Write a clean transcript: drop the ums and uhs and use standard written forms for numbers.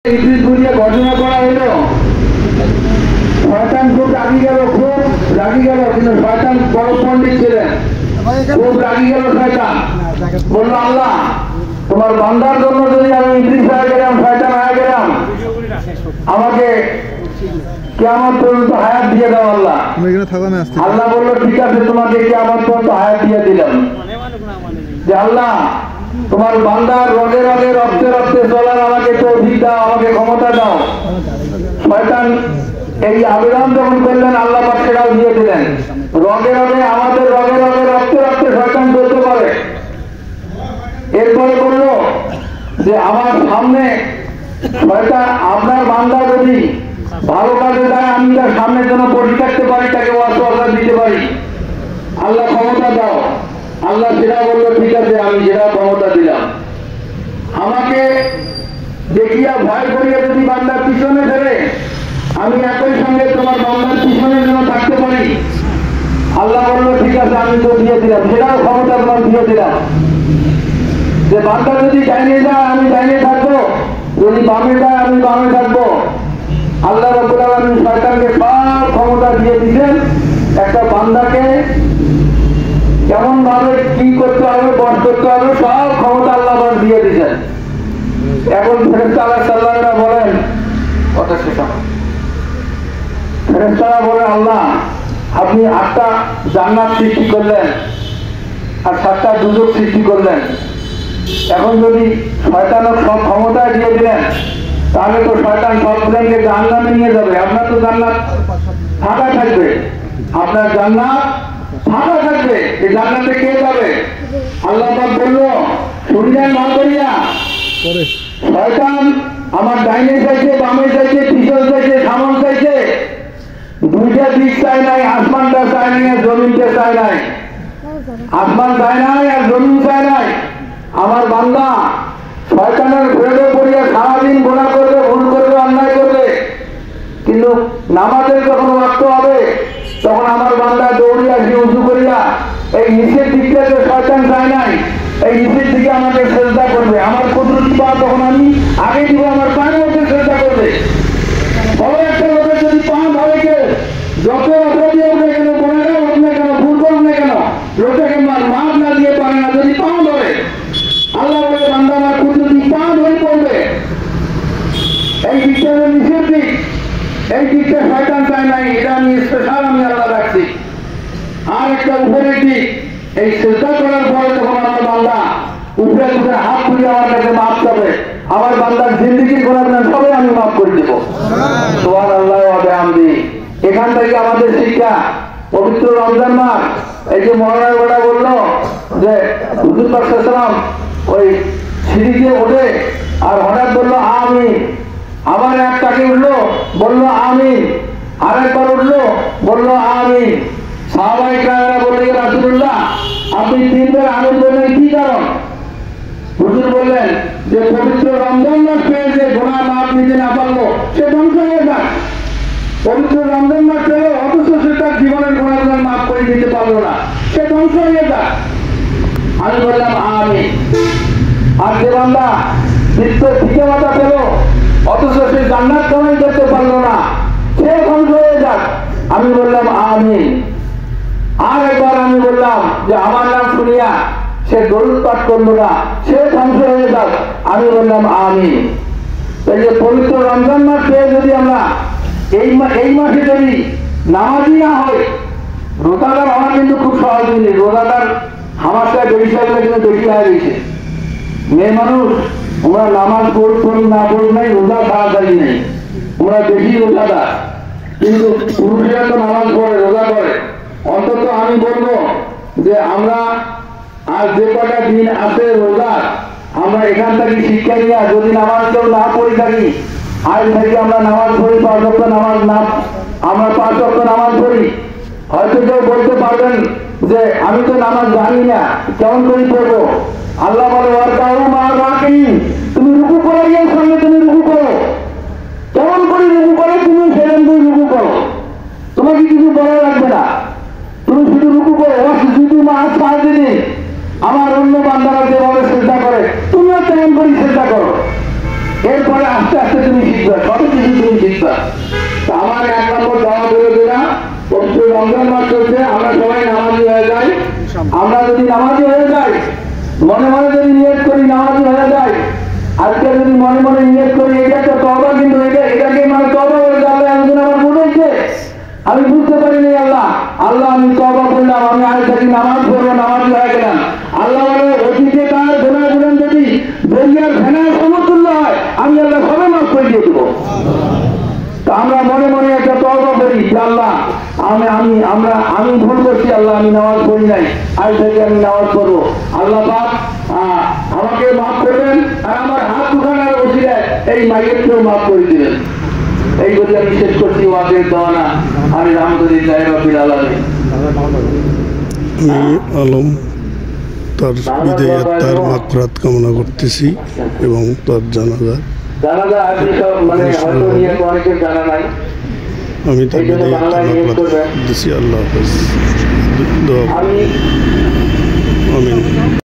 ইদ্রিস বুঝিয়ে ঘোষণা করা হইল। শয়তান খুব রাগি গেল, কিন্তু শয়তান বড় পণ্ডিত ছিলেন, খুব রাগি গেল। শয়তান বলল, আল্লাহ তোমার বান্দার জন্য যদি আমি ইদ্রিস হয়ে গেলাম, শয়তান হয়ে গেলাম, আমাকে কিয়ামত পর্যন্ত হায়াত দিয়ে দাও আল্লাহ। আল্লাহ বললো, ঠিক আছে, তোমাকে কিয়ামত পর্যন্ত হায়াত দিয়ে দিলাম। যে আল্লাহ তোমার বান্দার রগে রগে রক্তে রক্তে চলার আমাকে তৌফিক দাও, আমাকে ক্ষমতা দাও। শয়তান এই আবেদন যখন করলেন, আল্লাহ পাক সেটাও দিয়ে দিলেন। রগে রগে আমাদের রগে রগে রক্তে রক্তে শয়তান চলতে পারে। এরপরে বললো যে আমার সামনে শয়তান, আপনার বান্দা যদি ভালো কাজে যায়, আমি তার সামনের জন্য বসে থাকতে পারি, তাকে ওয়াসওয়াসা দিতে পারি, আল্লাহ ক্ষমতা দাও। আল্লাহ সেটা বললো, ঠিক আছে, আমি সেটা ক্ষমতা দিলাম। আমাকে দেখিয়া ভয় করিয়া যদি বান্দার পিছনে ফেলে, আমি একই সঙ্গে তোমার বান্দার পিছনের জন্য থাকতে পারি। আল্লাহ বললো, ঠিক আছে, আমি তো দিয়ে দিলাম, সেটাও ক্ষমতা তোমার দিয়ে দিলাম। যে বান্দা যদি ডাইনে যায়, আমি ডাইনে থাকবো, যদি বামে যায়, আমি বামে থাকবো। আল্লাহ রাব্বুল আলামিন শয়তানকে সব ক্ষমতা দিয়ে দিয়েছেন। একটা বান্দাকে কেমন ভাবে কি করতে হবে, বস করতে হবে, সব ক্ষমতা আল্লাহ দিয়ে দিয়েছেন। এখন ফেরেশতারা সাল্লাল্লাহু বলেন, কথা শেষ। ফেরেশতারা বলেন, আল্লাহ আপনি 8টা জান্নাত সৃষ্টি করলেন আর 7টা দুজক সৃষ্টি করলেন। এখন যদি শয়তানক সব ক্ষমতা দিয়ে দিলেন, তাহলে তো শয়তান সবগুলোকে জান্নাতে নিয়ে যাবে। আপনার তো জান্নাত ফাঁকা থাকবে, আপনার জান্নাত ফাঁকা থাকবে, এই জান্নাতে কে যাবে? আল্লাহ পাক বলল, শুনলেন ভালো করিয়া, শয়তান আমার ডাইনে চাইছে, বামে চাইছে, পিছনে চাইছে, সামনে চাইছে, দুইটা দিক চাই নাই, আসমানটা চাই নাই আর জমিনটা চাই নাই। আসমান চাই নাই আর জমিন চাই নাই। আমার বান্দা শয়তানের প্রেমে পড়িয়া সারাদিন গোনা করবে, ভুল করবে, অন্যায় করবে, কিন্তু নামাজের যখন ওয়াক্ত হবে, তখন আমার বান্দা দৌড়িয়া সে উঁচু করিয়া এই নিচের দিকটা যে শয়তান চায় নাই, এই নিচের দিকে আমাকে চেষ্টা করবে। আমার কুদরতি পা তখন আমি আগে দিব, আমার পায়ের মধ্যে চেষ্টা করবে। বড় একটা লোকের যদি পা ধরে কেউ, যত অপরাধী হোক না কেন, গোনাগার হোক না কেন, ভুল করুক না কেন, লোকটাকে মাফ না দিয়ে পারে না, যদি পা ধরে, আল্লাহ বলে বান্দা আমার কুদরতি পা ধরে পড়বে। এই দিকটা নিচের দিক, এই দিকটা শয়তান চায় নাই, এটা আমি স্পেশাল আমি আল্লাহ রাখছি। আর একটা উপরের দিক, এই চেষ্টা করার পরে যখন আমার বান্দা উপরে উপরে হাত তুলে আমার কাছে মাফ করবে, আমার বান্দার জিন্দিগির গোনা সবাই আমি মাফ করে দেবো। সুবহানাল্লাহ ওয়া বিহামদিহি। এখান থেকে আমাদের শিক্ষা, পবিত্র রমজান মাস, এই যে মহারাজ ওটা বললো যে হুজুর পাক সাল্লাল্লাহু আলাইহি ওয়াসাল্লাম ওই সিঁড়ি দিয়ে ওঠে আর হঠাৎ বললো আমিন, আবার এক টাকে উঠলো বললো আমিন, আরেকবার উঠলো বললো আমিন। সাহাবায়ে কেরামরা বললেন, রাসূলুল্লাহ আপনি 3বার আমিন বললেন, কি কারণ? হুজুর বললেন যে পবিত্র রমজান মাস পেয়ে যে গুনাহ মাফ নিতে না পারলো, সে ধ্বংস হয়ে যায়। পবিত্র রমজান মাস পেল, অথচ সে তার জীবনের গুনাহগুলো মাফ করে দিতে পারলো না, সে ধ্বংস হয়ে যায়। আমি বললাম আমিন। আর যে বান্দা দ্বিতীয় মাথা পেল, অথচ সে জান্নাত কামাই করতে পারলো না, সে ধ্বংস হয়ে যাক। আমি বললাম আমিন। আর একবার আমি বললাম যে আমার নাম শুনিয়া সে দরুদ পাঠ করলো না, সে ধ্বংস হয়ে যাক। আমি বললাম আমিন। এই যে পবিত্র রমজান মাস পেয়ে যদি আমরা এই মাসে যদি নামাজি না হয়, রোজাদার হওয়া কিন্তু খুব সহজ জিনিস। রোজাদার হামাশটা বেশি হলে কিন্তু বেশি হয়ে গেছে। মেয়ে মানুষ ওরা নামাজ পড়ি না পড়ি নাই, রোজা তাড়াতাড়ি নেই, ওরা বেশি রোজাদার। কিন্তু পুরুষেরা তো নামাজ পড়ে, রোজা করে। অন্তত আমি বলবো যে আমরা আর যে কটা দিন আছে রোজা, আমরা এখান থেকে শিক্ষা নিয়ে যদি নামাজ কেউ না পড়ি থাকি, আজ থেকে আমরা নামাজ পড়ি, 5 ওয়াক্ত নামাজ না, আমরা 5 ওয়াক্ত নামাজ পড়ি। হয়তো কেউ বলতে পারবেন যে আমি তো নামাজ জানি না, কেমন করে পড়বো? আল্লাহ বলে, তুমি রুকু করে গিয়ে সঙ্গে তুমি রুকু করো। কেমন করে রুকু করো? তুমি সেখান থেকে রুকু করো, তোমাকে কিছু বলা লাগবে না, তুমি শুধু রুকু করো। যদি মাস 5 দিনে আমার অন্য বান্দারা যেভাবে চেষ্টা করে, তুমিও তেমন করে চেষ্টা করো। এরপরে আস্তে আস্তে তুমি তুমি শিখবা, কত কিছু তুমি শিখবা। তা আমার 1 নম্বর দাওয়া করে দেনা, পবিত্র রমজান মাস চলছে, আমরা সবাই নামাজি হয়ে যাই। আমরা যদি নামাজি হয়ে যাই, মনে মনে যদি নিয়ত করি নামাজি হয়ে যাই, আজকে যদি মনে মনে নিয়ত করি এটা একটা তওবা, কিন্তু এটাকে মানে তওবা বলে আল্লাহ একজন আমার মনে হয়েছে, আমি বুঝতে পারিনি আল্লাহ, আমি তওবা করলাম, আমি আজ থেকে নামাজ পড়বো, নামাজি হয়ে গেলাম। আল্লাহ বলে অতীতে তার গুনাহ যদি দরিয়ার ফেনার সমতুল্য হয়, আমি আল্লাহ সবে মাফ করে দিয়ে দেবো। তা আমরা মনে মনে একটা তওবা করি যে আল্লাহ আমি ভুল করছি, আল্লাহ আমি নামাজ পড়ি নাই, আজ থেকে আমি নামাজ পড়বো। আল্লাহ পাক আমাকে মাফ করবেন, আর আমার হাত উঠানোর ওসিলায় এই মাইয়েরকেও মাফ করে দিবেন। এই বলে আমি শেষ করছি ওয়াজের দাওয়ানা। আমি আলহামদুলিল্লাহ রাব্বিল আলামিন। আমি আলম তার বিদায় তার মাগফিরাত কামনা করতেছি এবং তার জানাজা আপনি সব মানে হয়তো নিয়ে অনেকের জানা নাই, আমি তার বিদায় দিচ্ছি। আল্লাহ হাফেজ। আমিন।